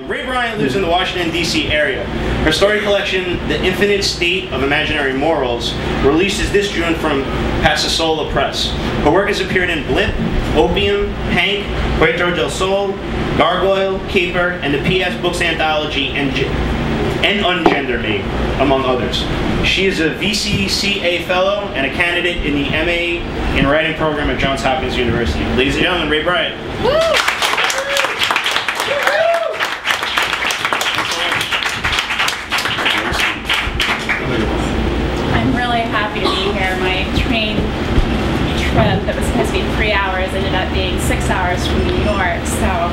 Ray Bryant lives in the Washington, D.C. area. Her story collection, The Infinite State of Imaginary Morals, releases this June from Pasasola Press. Her work has appeared in Blimp, Opium, Hank, Puerto del Sol, Gargoyle, Caper, and the P.S. Books Anthology, and Ungender Me, among others. She is a VCCA Fellow and a candidate in the MA in Writing program at Johns Hopkins University. Ladies and gentlemen, Ray Bryant. Woo! I'm really happy to be here. My train trip that was supposed to be 3 hours ended up being 6 hours from New York, so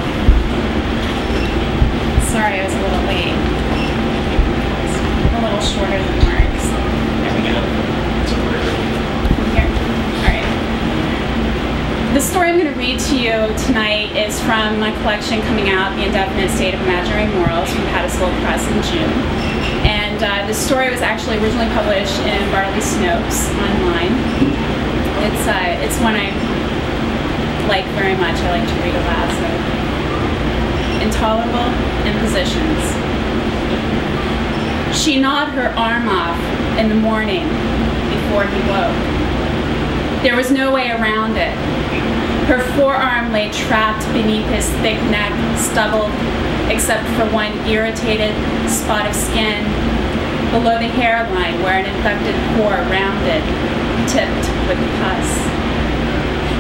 sorry I was a little late. A little shorter than Mark, so there we go. Here. Alright. The story I'm going to read to you tonight is from my collection coming out, The Indefinite State of Imaginary Morals, from Pasasola Press in June. And this story was actually originally published in Bartley Snopes online. It's one I like very much. I like to read aloud. So. Intolerable Impositions. She gnawed her arm off in the morning before he woke. There was no way around it. Her forearm lay trapped beneath his thick neck, stubbled, except for one irritated spot of skin below the hairline where an infected pore rounded, tipped with pus.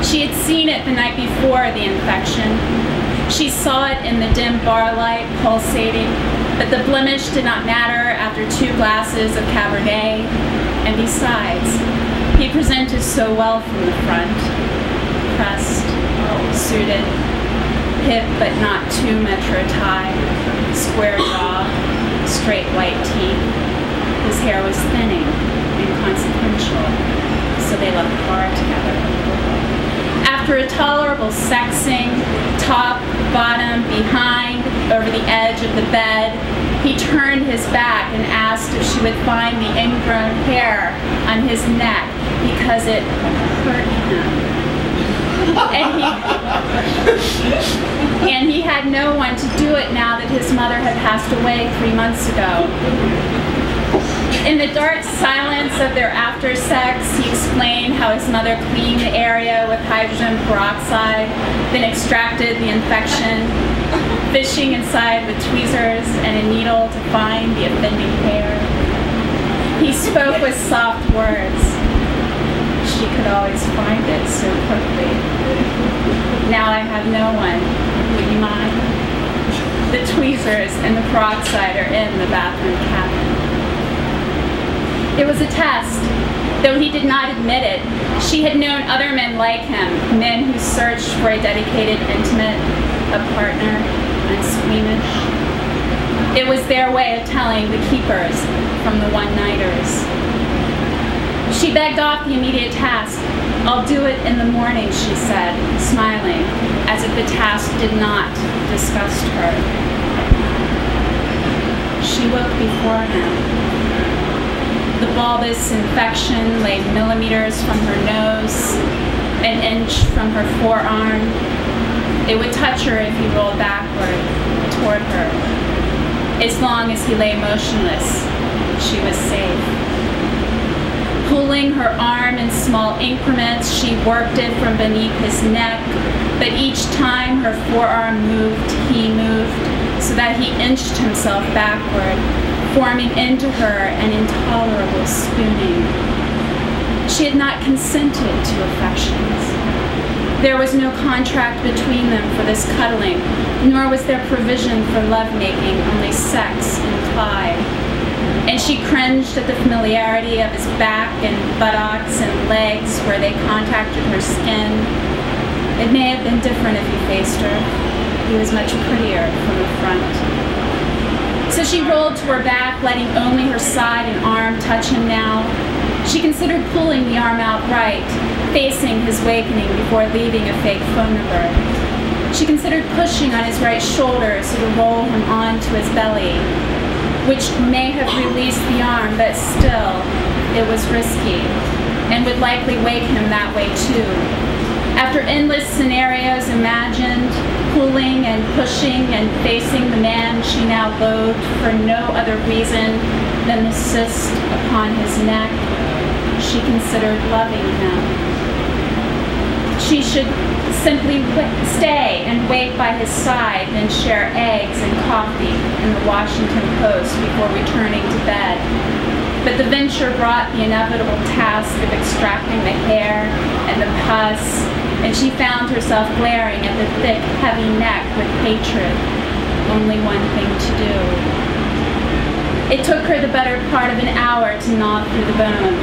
She had seen it the night before the infection. She saw it in the dim bar light, pulsating, but the blemish did not matter after 2 glasses of Cabernet, and besides, he presented so well from the front, pressed, suited, hip but not too metro tie, square jaw, straight white teeth. His hair was thinning, inconsequential, so they left the bar together. After a tolerable sexing, top, bottom, behind, over the edge of the bed, he turned his back and asked if she would find the ingrown hair on his neck because it hurt him. And he had no one to do it now that his mother had passed away 3 months ago. In the dark silence of their after sex, he explained how his mother cleaned the area with hydrogen peroxide, then extracted the infection, fishing inside with tweezers and a needle to find the offending hair. He spoke with soft words. She could always find it so quickly. Now I have no one. Would you mind? The tweezers and the peroxide are in the bathroom cabinet. It was a test, though he did not admit it. She had known other men like him, men who searched for a dedicated intimate, a partner, unsqueamish. It was their way of telling the keepers from the one-nighters. She begged off the immediate task. I'll do it in the morning, she said, smiling, as if the task did not disgust her. She woke before him. The bulbous infection lay millimeters from her nose, an inch from her forearm. It would touch her if he rolled backward toward her. As long as he lay motionless, she was safe. Pulling her arm in small increments, she worked it from beneath his neck, but each time her forearm moved, he moved, so that he inched himself backward, forming into her an intolerable spooning. She had not consented to affections. There was no contract between them for this cuddling, nor was there provision for lovemaking, only sex implied. And she cringed at the familiarity of his back and buttocks and legs where they contacted her skin. It may have been different if he faced her. He was much prettier from the front. So she rolled to her back, letting only her side and arm touch him now. She considered pulling the arm outright, facing his wakening before leaving a fake phone number. She considered pushing on his right shoulder so to roll him onto his belly, which may have released the arm, but still, it was risky, and would likely wake him that way too. After endless scenarios imagined, pulling and pushing and facing the man she now loathed for no other reason than the cyst upon his neck, she considered loving him. She should simply stay and wait by his side, then share eggs and coffee in the Washington Post before returning to bed. But the venture brought the inevitable task of extracting the hair and the pus, and she found herself glaring at the thick, heavy neck with hatred. Only one thing to do. It took her the better part of an hour to gnaw through the bone.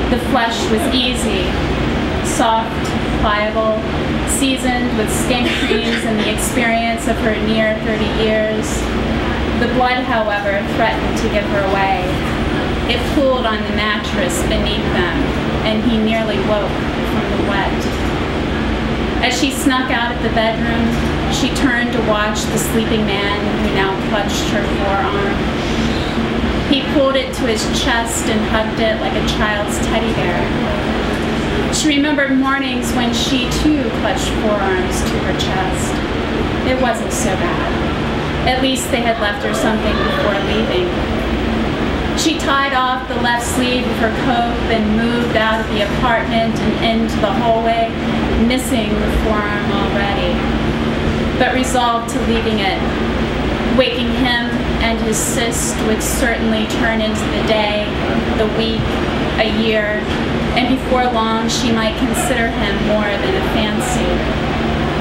The flesh was easy, soft, pliable, seasoned with skink creams and the experience of her near 30 years. The blood, however, threatened to give her away. It pooled on the mattress beneath them, and he nearly woke from the wet. As she snuck out of the bedroom, she turned to watch the sleeping man who now clutched her forearm. He pulled it to his chest and hugged it like a child's teddy bear. She remembered mornings when she too clutched forearms to her chest. It wasn't so bad. At least they had left her something before leaving. She tied off the left sleeve of her coat, then moved out of the apartment and into the hallway, missing the forearm already, but resolved to leaving it. Waking him and his cyst would certainly turn into the day, the week, a year, and before long she might consider him more than a fancy.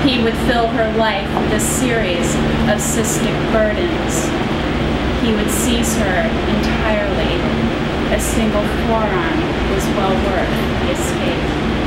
He would fill her life with a series of cystic burdens. He would seize her entirely. A single forearm was well worth the escape.